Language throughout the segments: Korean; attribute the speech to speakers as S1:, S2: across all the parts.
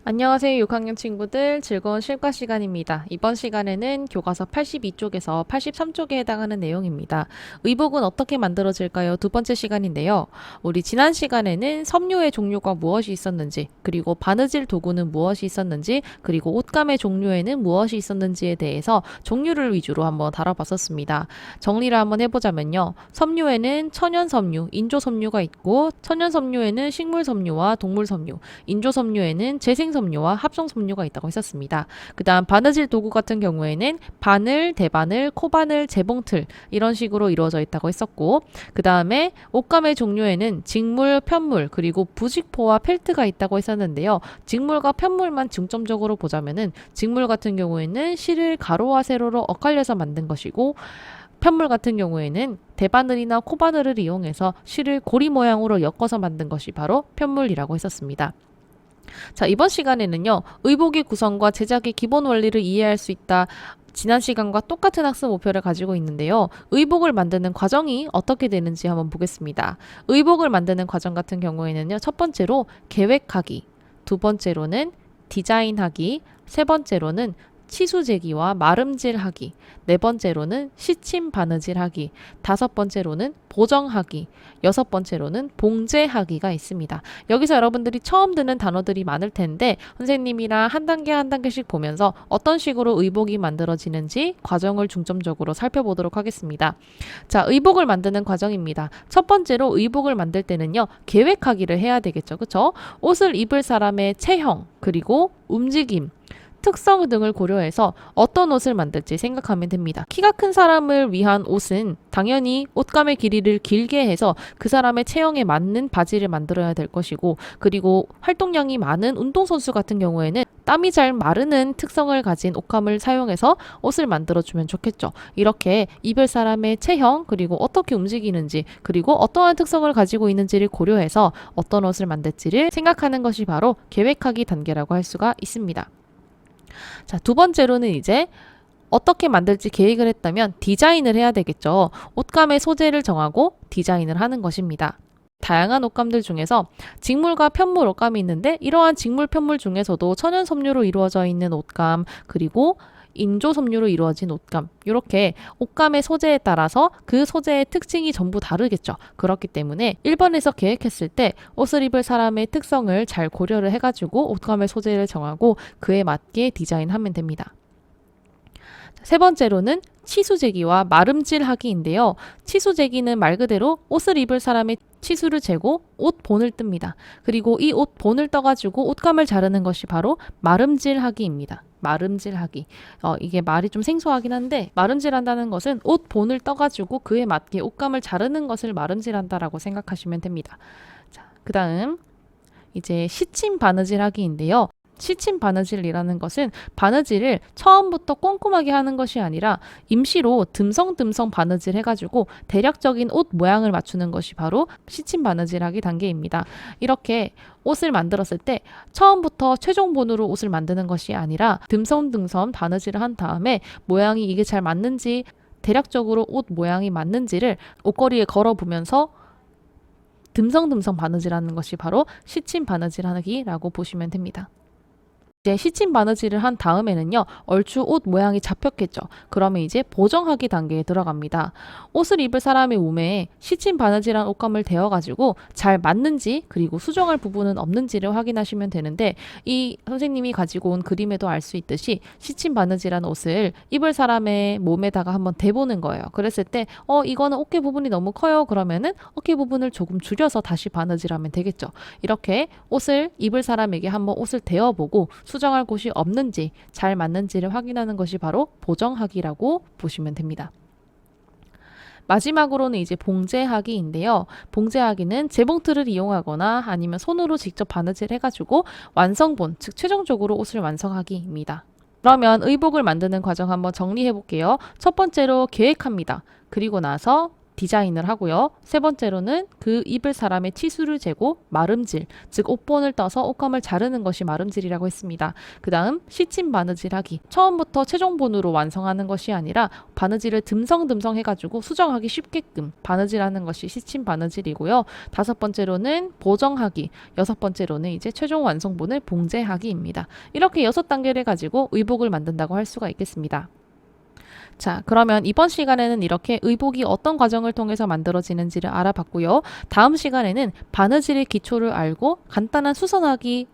S1: 안녕하세요, 6학년 친구들. 즐거운 실과 시간입니다. 이번 시간에는 교과서 82쪽에서 83쪽에 해당하는 내용입니다. 의복은 어떻게 만들어질까요? 두 번째 시간인데요. 우리 지난 시간에는 섬유의 종류가 무엇이 있었는지, 그리고 바느질 도구는 무엇이 있었는지, 그리고 옷감의 종류에는 무엇이 있었는지에 대해서 종류를 위주로 한번 다뤄봤었습니다. 정리를 한번 해보자면요. 섬유에는 천연 섬유, 인조 섬유가 있고, 천연 섬유에는 식물 섬유와 동물 섬유, 인조 섬유에는 재생 섬유와 합성 섬유가 있다고 했었습니다. 그 다음 바느질 도구 같은 경우에는 바늘, 대바늘, 코바늘, 재봉틀 이런 식으로 이루어져 있다고 했었고, 그 다음에 옷감의 종류에는 직물, 편물, 그리고 부직포와 펠트가 있다고 했었는데요. 직물과 편물만 중점적으로 보자면은 직물 같은 경우에는 실을 가로와 세로로 엇갈려서 만든 것이고, 편물 같은 경우에는 대바늘이나 코바늘을 이용해서 실을 고리 모양으로 엮어서 만든 것이 바로 편물이라고 했었습니다. 자, 이번 시간에는요, 의복의 구성과 제작의 기본 원리를 이해할 수 있다. 지난 시간과 똑같은 학습 목표를 가지고 있는데요. 의복을 만드는 과정이 어떻게 되는지 한번 보겠습니다. 의복을 만드는 과정 같은 경우에는요, 첫 번째로 계획하기, 두 번째로는 디자인하기, 세 번째로는 치수재기와 마름질하기, 네 번째로는 시침 바느질하기, 다섯 번째로는 보정하기, 여섯 번째로는 봉제하기가 있습니다. 여기서 여러분들이 처음 듣는 단어들이 많을 텐데 선생님이랑 한 단계 한 단계씩 보면서 어떤 식으로 의복이 만들어지는지 과정을 중점적으로 살펴보도록 하겠습니다. 자, 의복을 만드는 과정입니다. 첫 번째로 의복을 만들 때는요, 계획하기를 해야 되겠죠. 그쵸? 옷을 입을 사람의 체형, 그리고 움직임, 특성 등을 고려해서 어떤 옷을 만들지 생각하면 됩니다. 키가 큰 사람을 위한 옷은 당연히 옷감의 길이를 길게 해서 그 사람의 체형에 맞는 바지를 만들어야 될 것이고, 그리고 활동량이 많은 운동선수 같은 경우에는 땀이 잘 마르는 특성을 가진 옷감을 사용해서 옷을 만들어주면 좋겠죠. 이렇게 입을 사람의 체형, 그리고 어떻게 움직이는지, 그리고 어떠한 특성을 가지고 있는지를 고려해서 어떤 옷을 만들지를 생각하는 것이 바로 계획하기 단계라고 할 수가 있습니다. 자, 두 번째로는 이제 어떻게 만들지 계획을 했다면 디자인을 해야 되겠죠. 옷감의 소재를 정하고 디자인을 하는 것입니다. 다양한 옷감들 중에서 직물과 편물 옷감이 있는데, 이러한 직물, 편물 중에서도 천연 섬유로 이루어져 있는 옷감, 그리고 인조 섬유로 이루어진 옷감, 이렇게 옷감의 소재에 따라서 그 소재의 특징이 전부 다르겠죠. 그렇기 때문에 1번에서 계획했을 때 옷을 입을 사람의 특성을 잘 고려를 해가지고 옷감의 소재를 정하고 그에 맞게 디자인하면 됩니다. 세 번째로는 치수재기와 마름질하기인데요. 치수재기는 말 그대로 옷을 입을 사람의 치수를 재고 옷 본을 뜹니다. 그리고 이 옷 본을 떠가지고 옷감을 자르는 것이 바로 마름질하기입니다. 마름질하기. 이게 말이 좀 생소하긴 한데, 마름질한다는 것은 옷 본을 떠가지고 그에 맞게 옷감을 자르는 것을 마름질한다라고 생각하시면 됩니다. 자, 그 다음 이제 시침 바느질하기인데요. 시침 바느질이라는 것은 바느질을 처음부터 꼼꼼하게 하는 것이 아니라 임시로 듬성듬성 바느질 해가지고 대략적인 옷 모양을 맞추는 것이 바로 시침 바느질하기 단계입니다. 이렇게 옷을 만들었을 때 처음부터 최종본으로 옷을 만드는 것이 아니라 듬성듬성 바느질을 한 다음에 모양이 이게 잘 맞는지, 대략적으로 옷 모양이 맞는지를 옷걸이에 걸어보면서 듬성듬성 바느질하는 것이 바로 시침 바느질하기라고 보시면 됩니다. 이제 시침 바느질을 한 다음에는요, 얼추 옷 모양이 잡혔겠죠. 그러면 이제 보정하기 단계에 들어갑니다. 옷을 입을 사람의 몸에 시침 바느질한 옷감을 대어가지고 잘 맞는지, 그리고 수정할 부분은 없는지를 확인하시면 되는데, 이 선생님이 가지고 온 그림에도 알 수 있듯이 시침 바느질한 옷을 입을 사람의 몸에다가 한번 대보는 거예요. 그랬을 때 이거는 어깨 부분이 너무 커요. 그러면은 어깨 부분을 조금 줄여서 다시 바느질하면 되겠죠. 이렇게 옷을 입을 사람에게 한번 옷을 대어보고 수정할 곳이 없는지, 잘 맞는지를 확인하는 것이 바로 보정하기라고 보시면 됩니다. 마지막으로는 이제 봉제하기인데요. 봉제하기는 재봉틀을 이용하거나 아니면 손으로 직접 바느질 해가지고 완성본, 즉 최종적으로 옷을 완성하기입니다. 그러면 의복을 만드는 과정 한번 정리해 볼게요. 첫 번째로 계획합니다. 그리고 나서 디자인을 하고요. 세 번째로는 그 입을 사람의 치수를 재고 마름질, 즉 옷본을 떠서 옷감을 자르는 것이 마름질이라고 했습니다. 그 다음 시침 바느질하기. 처음부터 최종본으로 완성하는 것이 아니라 바느질을 듬성듬성 해가지고 수정하기 쉽게끔 바느질하는 것이 시침 바느질이고요. 다섯 번째로는 보정하기. 여섯 번째로는 이제 최종 완성본을 봉제하기입니다. 이렇게 6단계를 가지고 의복을 만든다고 할 수가 있겠습니다. 자, 그러면 이번 시간에는 이렇게 의복이 어떤 과정을 통해서 만들어지는지를 알아봤고요. 다음 시간에는 바느질의 기초를 알고 간단한 수선하기에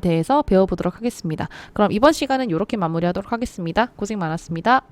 S1: 대해서 배워보도록 하겠습니다. 그럼 이번 시간은 이렇게 마무리하도록 하겠습니다. 고생 많았습니다.